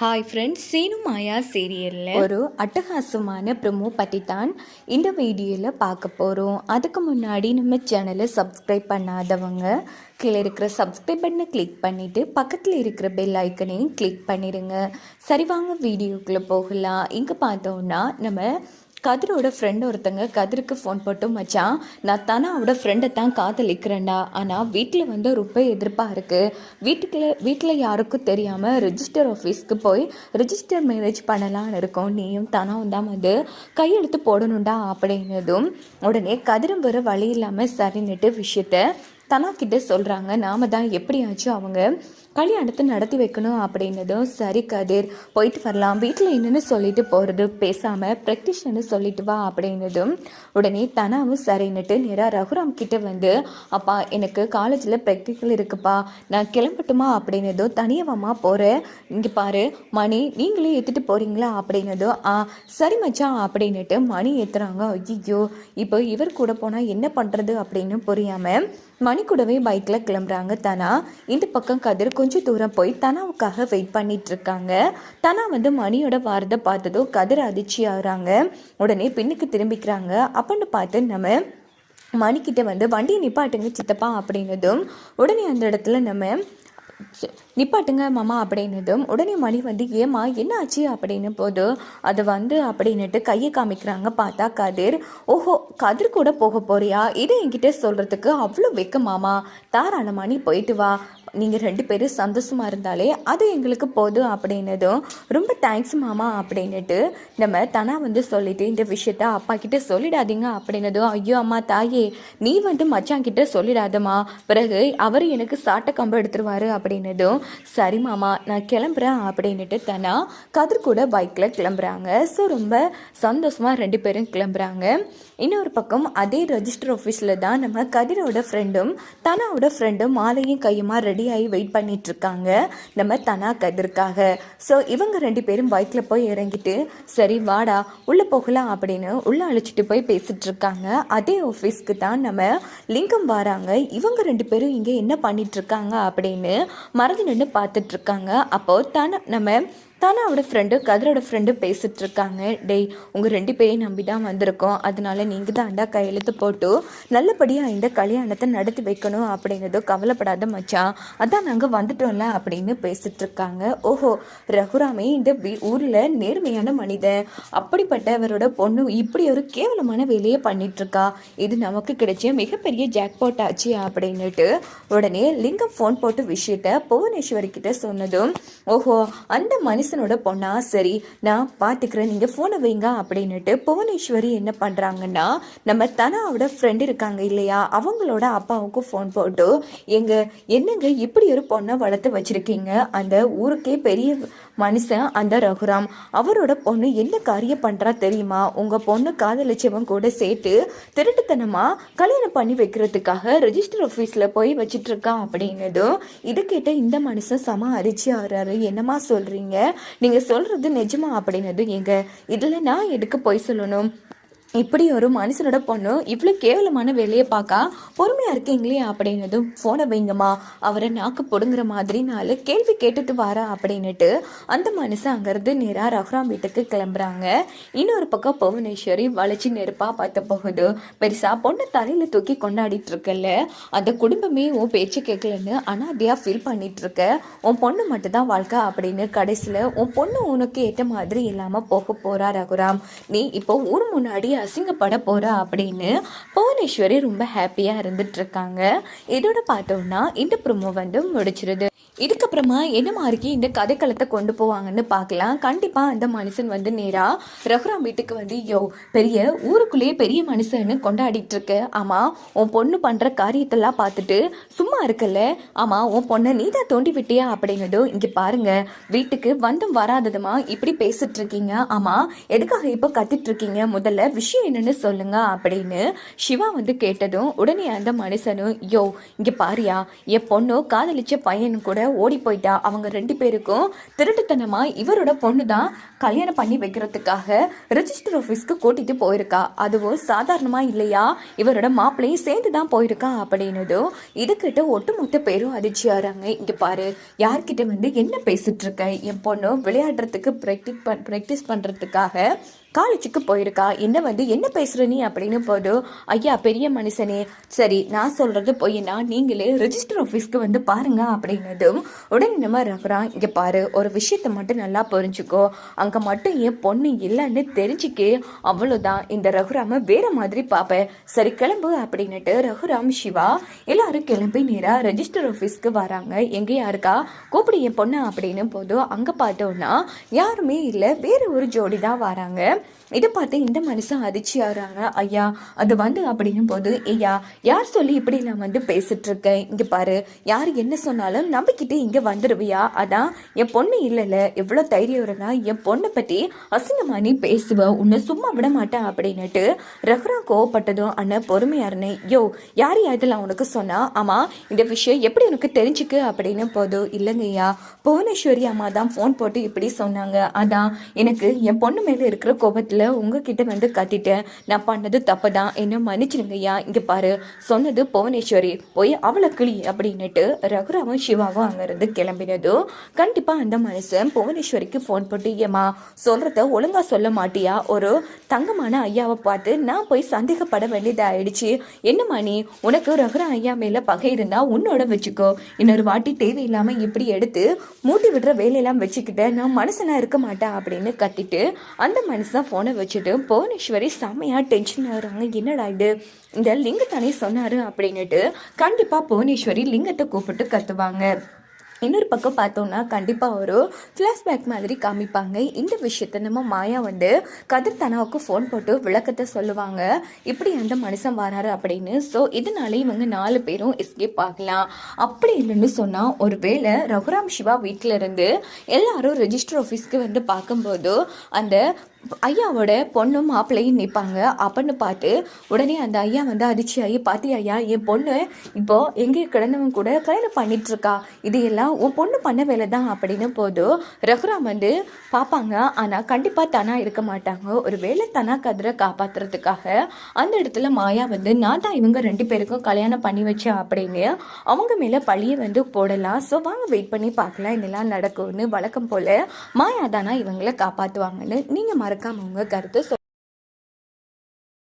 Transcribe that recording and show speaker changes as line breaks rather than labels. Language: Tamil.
ஹாய் ஃப்ரெண்ட்ஸ், சீனு மாயா சீரியலில் ஒரு அட்டகாசமான ப்ரொமோ பற்றி தான் இந்த வீடியோவில் பார்க்க போகிறோம். அதுக்கு முன்னாடி நம்ம சேனலை சப்ஸ்கிரைப் பண்ணாதவங்க கீழே இருக்கிற சப்ஸ்கிரைப் பட்டனை கிளிக் பண்ணிவிட்டு பக்கத்தில் இருக்கிற பெல் ஐக்கனையும் கிளிக் பண்ணிடுங்க. சரி, வாங்க வீடியோக்குள்ளே போகலாம். இங்கே பார்த்தோன்னா நம்ம கதிரோட ஃப்ரெண்டு ஒருத்தங்க கதிருக்கு ஃபோன் போட்டு, மச்சான் நான் தானே அவட ஃப்ரெண்டை தான் காதலிக்கிறேன்டா, ஆனால் வீட்டில் வந்து ரொம்ப எதிர்ப்பாக இருக்குது. வீட்டில் யாருக்கும் தெரியாமல் ரிஜிஸ்டர் ஆஃபீஸ்க்கு போய் ரிஜிஸ்டர் மேரேஜ் பண்ணலான்னு இருக்கோம். நீயும் தானாவும் தான் வந்து கையெழுத்து போடணுண்டா அப்படின்னதும் உடனே கதிரும் வர வழி இல்லாமல் சரின்னுட்டு விஷயத்த தனாக்கிட்ட சொல்கிறாங்க. நாம தான் எப்படியாச்சும் அவங்க கல்யாணத்தை நடத்தி வைக்கணும் அப்படின்னதும், சரி கதிர் போயிட்டு வரலாம், வீட்டில் என்னென்னு சொல்லிட்டு போகிறது, பேசாமல் ப்ராக்டிஷன்னு சொல்லிட்டு வா அப்படின்னதும் உடனே தனாவும் சரின்னுட்டு நேராக ரகுராம் கிட்டே வந்து, அப்பா எனக்கு காலேஜில் ப்ராக்டிக்கல் இருக்குப்பா, நான் கிளம்பட்டுமா அப்படின்னதும், தனியாவாம்மா போகிறேன், இங்கே பாரு மணி நீங்களே ஏற்றிட்டு போகிறீங்களா அப்படின்னதும், சரி மச்சான் அப்படின்னுட்டு மணி ஏற்றுறாங்க. ஐயோ இப்போ இவர் கூட போனால் என்ன பண்ணுறது அப்படின்னு புரியாமல் மணி கூடவே பைக்கில் கிளம்புறாங்க தனா. இந்த பக்கம் கதிர் கொஞ்சம் தூரம் போய் தனாவுக்காக வெயிட் பண்ணிட்டு இருக்காங்க. தனா வந்து மணியோட வாரத்தை பார்த்ததும் கதிர் அதிர்ச்சி ஆகுறாங்க. உடனே பின்னுக்கு திரும்பிக்கிறாங்க. அப்படின்னு பார்த்து நம்ம மணிக்கிட்ட வந்து வண்டியை நிப்பாட்டுங்க சித்தப்பா அப்படின்னதும் உடனே அந்த இடத்துல நம்ம நிப்பாட்டுங்க மாமா அப்படின்னதும் உடனே மணி வந்து, ஏமா என்ன ஆச்சு அப்படின்னு போது அது வந்து அப்படின்னுட்டு கையை காமிக்கிறாங்க. பார்த்தா கதிர், ஓஹோ கதிர் கூட போக போறியா, இதை என்கிட்ட சொல்கிறதுக்கு அவ்வளோ வெக்கமாமா, தாராளமா நீ போயிட்டு வா, நீங்கள் 2 பேரும் சந்தோஷமாக இருந்தாலே அது எங்களுக்கு போதும் அப்படின்னதும், ரொம்ப தேங்க்ஸ் மாமா அப்படின்னுட்டு நம்ம தனா வந்து சொல்லிட்டு, இந்த விஷயத்த அப்பா கிட்ட சொல்லிடாதீங்க அப்படின்னதும், ஐயோ அம்மா தாயே நீ வந்து மச்சாங்கிட்ட சொல்லிடாதம்மா, பிறகு அவர் எனக்கு சாட்டை கம்பு எடுத்துருவாரு அப்படின்னதும், சரி மாமா நான் கிளம்புறேன் அப்படின்னுட்டு தனா கதிர் கூட பைக்கில் கிளம்புறாங்க. ஸோ ரொம்ப சந்தோஷமாக 2 பேரும் கிளம்புறாங்க. இன்னொரு பக்கம் அதே ரெஜிஸ்டர் ஆஃபீஸில் தான் நம்ம கதிரோட ஃப்ரெண்டும் தனாவோட ஃப்ரெண்டும் மாலையும் கையுமா ரெடியாகி வெயிட் பண்ணிட்டு இருக்காங்க நம்ம தனா கதிர்க்காக. ஸோ இவங்க 2 பேரும் பைக்கில் போய் இறங்கிட்டு, சரி வாடா உள்ளே போகலாம் அப்படின்னு உள்ளே அழைச்சிட்டு போய் பேசிட்டு இருக்காங்க. அதே ஆஃபீஸ்க்கு தான் நம்ம லிங்கம் வராங்க. இவங்க 2 பேரும் இங்கே என்ன பண்ணிட்டு இருக்காங்க அப்படின்னு மறந்து நின்று பார்த்துட்டு இருக்காங்க. அப்போது நம்ம தானாவோட ஃப்ரெண்டு கதிரோட ஃப்ரெண்டு பேசிட்டு இருக்காங்க. டேய் உங்கள் 2 பேரையும் நம்பி தான் வந்திருக்கோம், அதனால நீங்கள் தான் அண்டா கையெழுத்து போட்டு நல்லபடியாக இந்த கல்யாணத்தை நடத்தி வைக்கணும் அப்படின்னதும், கவலைப்படாத மச்சான் அதான் நாங்கள் வந்துட்டோம்ல அப்படின்னு பேசிட்டு இருக்காங்க. ஓஹோ ரகுராமே இந்த ஊரில் நேர்மையான மனிதன், அப்படிப்பட்டவரோட பொண்ணு இப்படி ஒரு கேவலமான வேலையை பண்ணிட்டு இருக்கா, இது நமக்கு கிடைச்ச மிகப்பெரிய ஜாக்பாட் ஆச்சு அப்படின்னுட்டு உடனே லிங்கம் ஃபோன் போட்டு விஷயத்த புவனேஸ்வரி கிட்ட சொன்னதும், ஓஹோ அந்த மனுஷனோட பொண்ணா, சரி நான் பார்த்துக்கிறேன், நீங்கள் ஃபோனை வைங்க அப்படின்னுட்டு புவனேஸ்வரி என்ன பண்ணுறாங்கன்னா, நம்ம தனாவோட ஃப்ரெண்டு இருக்காங்க இல்லையா, அவங்களோட அப்பாவுக்கும் ஃபோன் போட்டு, என்னங்க இப்படி ஒரு பொண்ணை வளர்த்து வச்சுருக்கீங்க, அந்த ஊருக்கே பெரிய மனுஷன் அந்த ரகுராம், அவரோட பொண்ணு என்ன காரியம் பண்ணுறா தெரியுமா, உங்கள் பொண்ணு காதலிச்சவன் கூட சேர்த்து திருட்டுத்தனமாக கல்யாணம் பண்ணி வைக்கிறதுக்காக ரெஜிஸ்டர் ஆஃபீஸில் போய் வச்சிட்டு இருக்கான் அப்படின்னதும், இது கேட்ட இந்த மனுஷன் சம அரிச்சி ஆறாரு. என்னமா சொல்கிறீங்க, நீங்கள் சொல்கிறது நிஜமா அப்படின்னது, இதில் நான் எதுக்கு போய் சொல்லணும், இப்படி ஒரு மனுஷனோட பொண்ணு இவ்வளோ கேவலமான வேலையை பார்க்க பொறுமையாக இருக்கீங்களே அப்படின்னதும், ஃபோனை வைங்கம்மா, அவரை நாக்கு பொடுங்குற மாதிரி 4 கேள்வி கேட்டுட்டு வாரா அப்படின்னுட்டு அந்த மனுஷன் அங்கேருந்து நேராக ரகுராம் வீட்டுக்கு கிளம்புறாங்க. இன்னொரு பக்கம் புவனேஸ்வரி வளைச்சி நெருப்பாக பார்த்த போகுது. பெருசாக பொண்ணை தலையில் தூக்கி கொண்டாடிட்டு இருக்கல, அந்த குடும்பமே உன் பேச்சு கேட்கலன்னு அனாதையாக ஃபீல் பண்ணிட்டு இருக்க, உன் பொண்ணு மட்டும்தான் வாழ்க்கை அப்படின்னு கடைசியில் உன் பொண்ணு உனக்கு ஏற்ற மாதிரி இல்லாமல் போக போகிறா ரகுராம், நீ இப்போ ஊர் முன்னாடி அசிங்கப்பட போற அப்படின்னு புவனேஸ்வரி ரொம்ப ஹாப்பியா இருந்துட்டு இருக்காங்க. இதோட பார்த்தோம்னா இந்த ப்ரோமோ வந்து முடிச்சிருது. இதுக்கப்புறமா என்ன மாதிரி இந்த கதைக்களத்தை கொண்டு போவாங்கன்னு பார்க்கலாம். கண்டிப்பாக அந்த மனுஷன் வந்து நேராக ரகுராம் வீட்டுக்கு வந்து, பெரிய ஊருக்குள்ளேயே பெரிய மனுஷன்னு கொண்டாடிட்டு இருக்க, ஆமாம் உன் பொண்ணு பண்ணுற காரியத்தெல்லாம் பார்த்துட்டு சும்மா இருக்கல, ஆமாம் உன் பொண்ணை நீ தான் தோண்டி விட்டியா அப்படின்னதும், இங்கே பாருங்க வீட்டுக்கு வந்தும் வராததுமா இப்படி பேசிட்டு இருக்கீங்க, ஆமாம் எதுக்காக இப்போ கத்திட்டு இருக்கீங்க, முதல்ல விஷயம் என்னன்னு சொல்லுங்க அப்படின்னு சிவா வந்து கேட்டதும் உடனே அந்த மனுஷனும், யோ இங்க பாரியா, என் பொண்ணு காதலிச்ச பையனு கூட ஓடி போயிட்டா. அவங்க 2 பேருக்கும் திருட்டுத்தனமா இவரோட பொண்ணு தான் கல்யாணம் பண்ணி வைக்கிறதுக்காக ரெஜிஸ்டர் ஆஃபீஸ்க்கு கூட்டிட்டு போயிருக்கா. அதுவும் சாதாரணமா இல்லையா, இவரோட மாப்பிள்ளையும் சேர்ந்து தான் போயிருக்கா அப்படின்னதும் இதுக்கிட்ட ஒட்டுமொத்த பேரும் அதிர்ச்சியாகிறாங்க. இங்க பாரு, யார்கிட்ட வந்து என்ன பேசிட்டு இருக்க? என் பொண்ணு விளையாடுறதுக்கு ப்ராக்டிஸ் பண்றதுக்காக காலேஜுக்கு போயிருக்கா. என்ன வந்து என்ன பேசுற நீ அப்படின்னு போதும், ஐயா பெரிய மனுஷனே, சரி நான் சொல்றது பொய்னா நீங்களே ரெஜிஸ்டர் ஆஃபீஸ்க்கு வந்து பாருங்க அப்படின்னதும் உடனே நம்ம ரகுராம், இங்க பாரு, ஒரு விஷயத்த மட்டும் நல்லா புரிஞ்சுக்கோ, அங்க மட்டும் என் பொண்ணு இல்லைன்னு தெரிஞ்சுக்கே, அவ்வளவுதான், இந்த ரகுராம வேற மாதிரி பாப்பேன், சரி கிளம்பு அப்படின்னுட்டு ரகுராம் சிவா எல்லாரும் கிளம்பி நேரா ரெஜிஸ்டர் ஆஃபீஸ்க்கு வராங்க. எங்கேயா இருக்கா, கூப்பிடு என் பொண்ணு அப்படின்னு போதும் அங்க பார்த்தோம்னா யாருமே இல்லை, வேற ஒரு ஜோடி தான் வராங்க. இதை பார்த்து இந்த மனுஷன் அதிர்ச்சி ஆகிறாங்க. ஐயா அது வந்து அப்படின்னும் போது, ஐயா யார் சொல்லி இப்படி நான் வந்து பேசிட்டு இருக்கேன், இங்க பாரு, யார் என்ன சொன்னாலும் நம்பிக்கிட்டு இங்க வந்துடுவியா? அதான் என் பொண்ணு இல்லைல்ல, எவ்வளோ தைரியம் இருந்தா என் பொண்ணை பத்தி அசிங்கமா நீ பேசுவ, உன்னை சும்மா விட மாட்டேன் அப்படின்னுட்டு ரகுராம் கோவப்பட்டதும், அண்ணன் பொறுமையா இருந்தேன். யோ யார் இதெல்லாம் உனக்கு சொன்னா? ஆமா இந்த விஷயம் எப்படி உனக்கு தெரிஞ்சுக்கு அப்படின்னு போதும், இல்லைங்கய்யா புவனேஸ்வரி அம்மா தான் ஃபோன் போட்டு இப்படி சொன்னாங்க, அதான் எனக்கு என் பொண்ணு மேல இருக்கிற கோபத்துல உங்ககிட்ட வந்து கத்திட்டேன், நான் பண்ணது தப்பு தான், என்ன மன்னிச்சிருங்கய்யா. இங்க பாரு, சொன்னது புவனேஸ்வரி, போய் அவளை கிளி அப்படின்னுட்டு ரகுராமும் சிவாவும் அங்கிருந்து கிளம்பினதும் கண்டிப்பா அந்த மனுஷன் புவனேஸ்வரிக்கு ஃபோன் போட்டு, ஏமா சொல்றத ஒழுங்கா சொல்ல மாட்டியா? ஒரு தங்கமான ஐயாவை பார்த்து நான் போய் சந்தேகப்பட வேண்டியதாயிடுச்சு. என்னம்மா நீ, உனக்கு ரகுராம் ஐயா மேல பகை இருந்தா உன்னோட வச்சுக்கோ, இன்னொரு வாட்டி தேவையில்லாம இப்படி எடுத்து மூட்டி விடுற வேலையெல்லாம் வச்சுக்கிட்ட நான் மனுஷனா இருக்க மாட்டேன் அப்படின்னு கத்திட்டு அந்த மனுஷன் போனை வச்சுட்டு புவனேஸ்வரி செம்மையா டென்ஷன் ஆகுறாங்க. என்னடா இது, இந்த லிங்கத்தானே சொன்னாரு அப்படின்னுட்டு கண்டிப்பா புவனேஸ்வரி லிங்கத்தை கூப்பிட்டு கத்துவாங்க. இன்னொரு பக்கம் பார்த்தோம்னா கண்டிப்பாக ஒரு ஃப்ளாஷ்பேக் மாதிரி காமிப்பாங்க. இந்த விஷயத்த நம்ம மாயா வந்து கதிர் தனாவுக்கு ஃபோன் போட்டு விளக்கத்தை சொல்லுவாங்க, இப்படி அந்த மனுஷன் வராரு அப்படின்னு. ஸோ இதனால இவங்க 4 பேரும் எஸ்கேப் ஆகலாம். அப்படி இல்லைன்னு சொன்னால் ஒரு வேளை ரகுராம் சிவா வீட்டில் இருந்து எல்லாரும் ரெஜிஸ்டர் ஆஃபீஸ்க்கு வந்து பார்க்கும்போது அந்த ஐயாவோட பொண்ணும் மாப்பிள்ளையும் நிற்பாங்க. அப்படின்னு பார்த்து உடனே அந்த ஐயா வந்து அதிர்ச்சி ஆகி, பாத்தி ஐயா, என் பொண்ணு இப்போ எங்கே கிடந்தவன் கூட கல்யாணம் பண்ணிட்டு இருக்கா, இது எல்லாம் உன் பொண்ணு பண்ண வேலை தான் அப்படின்னு போதும் ரகுராம் வந்து பார்ப்பாங்க. ஆனால் கண்டிப்பாக தனா இருக்க மாட்டாங்க. ஒரு வேளை தனா கதிரை காப்பாற்றுறதுக்காக அந்த இடத்துல மாயா வந்து நான் தான் இவங்க 2 பேருக்கும் கல்யாணம் பண்ணி வச்சேன் அப்படின்னு அவங்க மேலே பழியை வந்து போடலாம். ஸோ வாங்க வெயிட் பண்ணி பார்க்கலாம் என்னெல்லாம் நடக்கும்னு. வழக்கம் போல் மாயா தானா இவங்களை காப்பாற்றுவாங்கன்னு நீங்கள் மறக்காம உங்க கருத்து